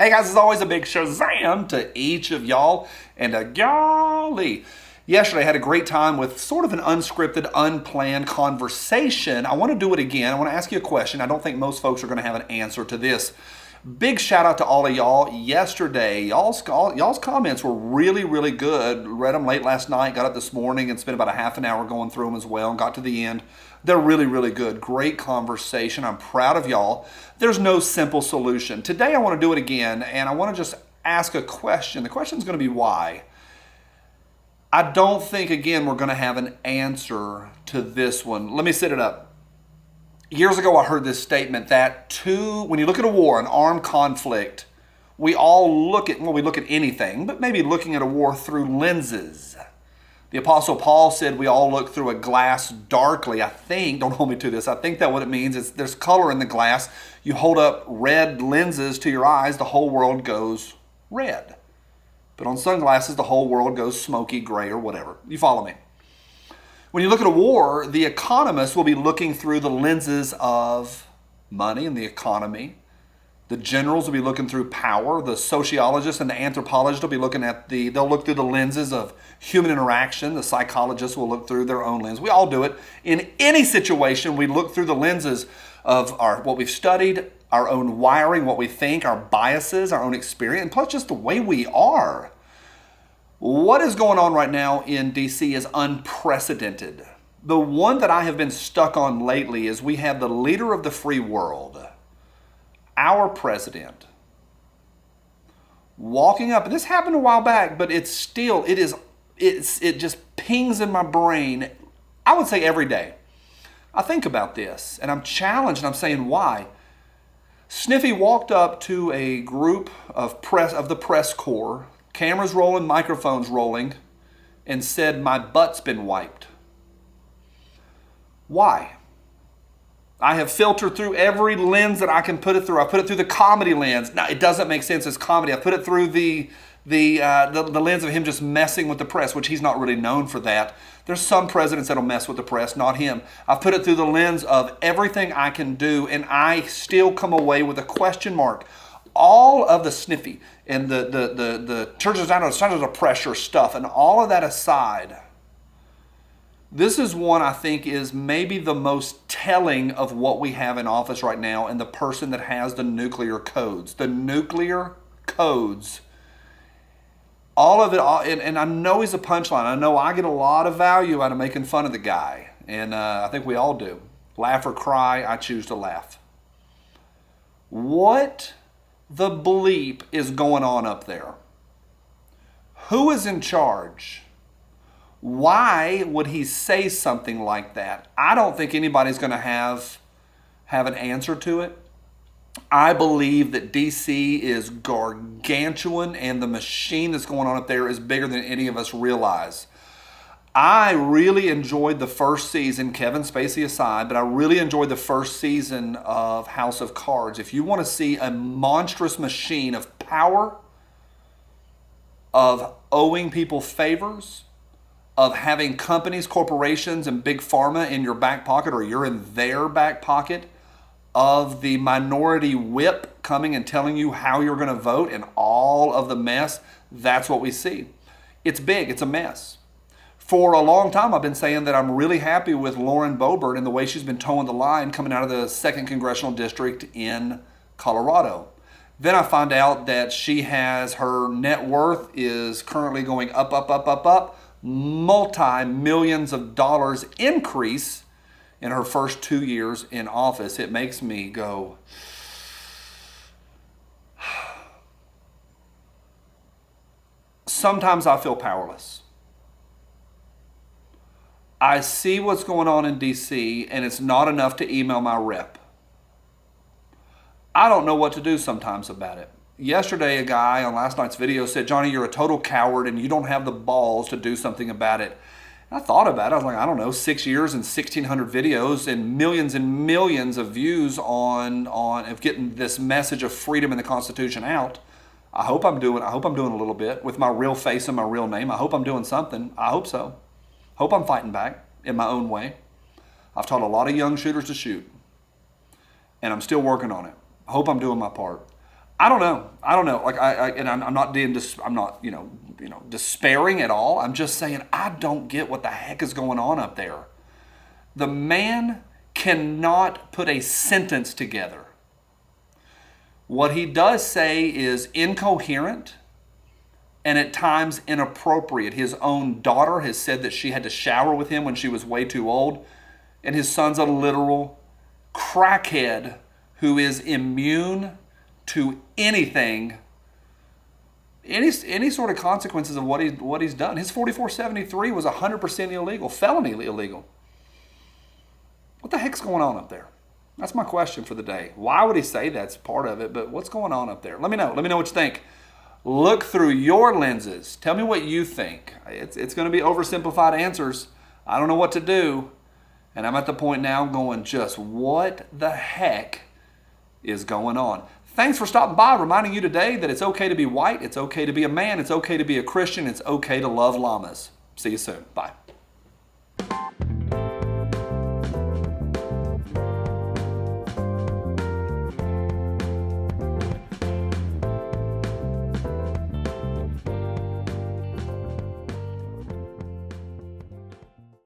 Hey guys, as always, a big Shazam to each of y'all, and a golly. Yesterday I had a great time with sort of an unscripted, unplanned conversation. I want to do it again. I want to ask you a question. I don't think most folks are going to have an answer to this. Big shout out to all of y'all. Yesterday, y'all's comments were really, really good. Read them late last night, got up this morning and spent about a half an hour going through them as well and got to the end. They're really, really good. Great conversation. I'm proud of y'all. There's no simple solution. Today I want to do it again, and I want to just ask a question. The question is going to be why. I don't think, again, we're going to have an answer to this one. Let me set it up. Years ago, I heard this statement that when you look at a war, an armed conflict, we look at anything, but maybe looking at a war through lenses. The Apostle Paul said we all look through a glass darkly. I think, don't hold me to this, I think that what it means is there's color in the glass. You hold up red lenses to your eyes, the whole world goes red. But on sunglasses, the whole world goes smoky, gray, or whatever. You follow me? When you look at a war, the economists will be looking through the lenses of money and the economy. The generals will be looking through power. The sociologists and the anthropologists will be looking they'll look through the lenses of human interaction. The psychologists will look through their own lens. We all do it. In any situation, we look through the lenses of what we've studied, our own wiring, what we think, our biases, our own experience, and plus just the way we are. What is going on right now in DC is unprecedented. The one that I have been stuck on lately is we have the leader of the free world, our president, walking up, and this happened a while back, but it just pings in my brain, I would say every day. I think about this, and I'm challenged, and I'm saying, why? Sniffy walked up to a group of the press corps, cameras rolling, microphones rolling, and said, "My butt's been wiped." Why? I have filtered through every lens that I can put it through. I put it through the comedy lens. Now, it doesn't make sense as comedy. I put it through the lens of him just messing with the press, which he's not really known for that. There's some presidents that'll mess with the press, not him. I put it through the lens of everything I can do, and I still come away with a question mark. All of the sniffy and the churches under the pressure stuff, and all of that aside, this is one I think is maybe the most telling of what we have in office right now, and the person that has the nuclear codes. The nuclear codes. All of it, and I know he's a punchline. I know I get a lot of value out of making fun of the guy, and I think we all do. Laugh or cry, I choose to laugh. What the bleep is going on up there? Who is in charge? Why would he say something like that? I don't think anybody's going to have an answer to it. I believe that DC is gargantuan, and the machine that's going on up there is bigger than any of us realize. I really enjoyed the first season, Kevin Spacey aside, but I really enjoyed the first season of House of Cards. If you want to see a monstrous machine of power, of owing people favors, of having companies, corporations, and big pharma in your back pocket, or you're in their back pocket, of the minority whip coming and telling you how you're going to vote, and all of the mess, that's what we see. It's big. It's a mess. For a long time, I've been saying that I'm really happy with Lauren Boebert and the way she's been towing the line coming out of the 2nd Congressional District in Colorado. Then I find out that her net worth is currently going up, multi-millions of dollars increase in her first 2 years in office. It makes me go, sometimes I feel powerless. I see what's going on in DC, and it's not enough to email my rep. I don't know what to do sometimes about it. Yesterday, a guy on last night's video said, "Johnny, you're a total coward and you don't have the balls to do something about it." And I thought about it. I was like, I don't know, 6 years and 1,600 videos and millions of views on getting this message of freedom in the Constitution out. I hope I'm doing a little bit with my real face and my real name. I hope I'm doing something. I hope so. Hope I'm fighting back in my own way. I've taught a lot of young shooters to shoot, and I'm still working on it. I hope I'm doing my part. I don't know. I don't know. Like and I'm not being I'm not despairing at all. I'm just saying I don't get what the heck is going on up there. The man cannot put a sentence together. What he does say is incoherent and at times inappropriate. His own daughter has said that she had to shower with him when she was way too old, and his son's a literal crackhead who is immune to anything, any sort of consequences of what he's done. His 4473 was 100% illegal, felony illegal. What the heck's going on up there? That's my question for the day. Why would he say that's part of it? But what's going on up there? Let me know. Let me know what you think. Look through your lenses. Tell me what you think. It's going to be oversimplified answers. I don't know what to do. And I'm at the point now going, just what the heck is going on? Thanks for stopping by, reminding you today that it's okay to be white, it's okay to be a man, it's okay to be a Christian, it's okay to love llamas. See you soon. Bye.